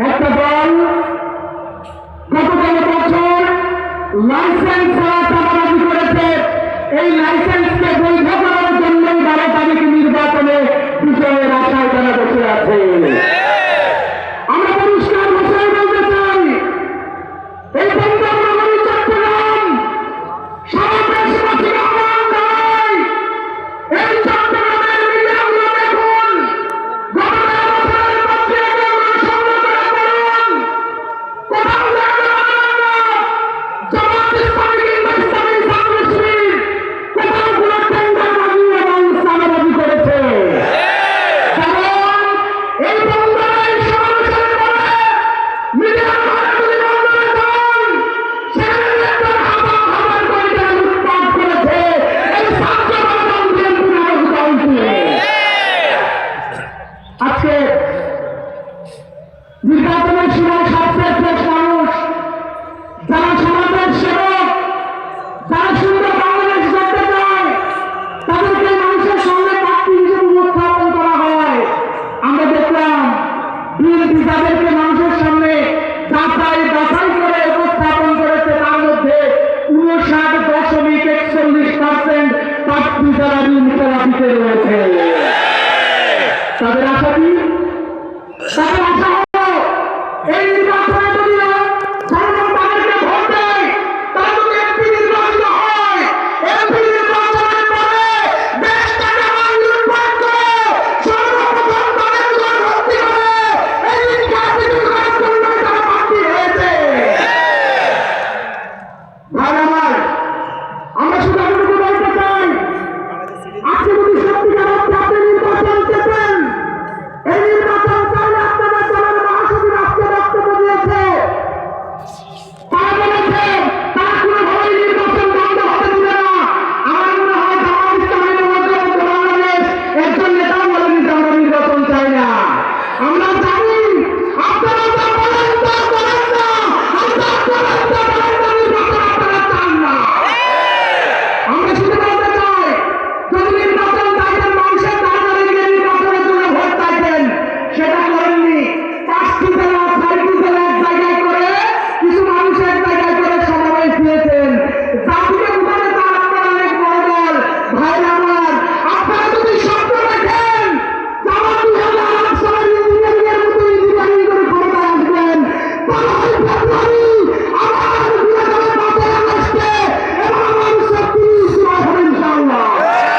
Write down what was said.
একটা দল গতকাল বছর লাইসেন্স ছাড়া চাঁদাবাজি করেছে। এই লাইসেন্সকে বৈধ করার জন্যই তারা তাদেরকে নির্বাচনে বিজয়ের আশায় তারা বসে আছে। আমরা পরিষ্কার ভাষায় বলতে চাই, এই বন্দরনগরী চট্টগ্রাম সারা দেশবাসী আহ্বান জানায়, এই চট্টগ্রামের মিডিয়াগুলো দেখুন, গত ১৩ বছরের পত্রিকাগুলো সংগ্রহ করে পড়ুন, কোথাও জায়গা পাবেন না জামাত ইসলামী কিংবা ইসলামী ছাত্র শিবির কোথাও কোনো টেন্ডারবাজি এবং চাঁদাবাজি করেছে। কারণ এই বন্দরের সমাবেশের পরে মিডিয়ার ঘরে যদি বন্দরে যান, সেখানে দেখবেন হাজার হাজার কোটি টাকা লুটপাট করেছে এই ছাত্রদল এবং বিএনপি নামক দলটি। আজকে নির্বাচনের সময় সবচেয়ে প্রশ্ন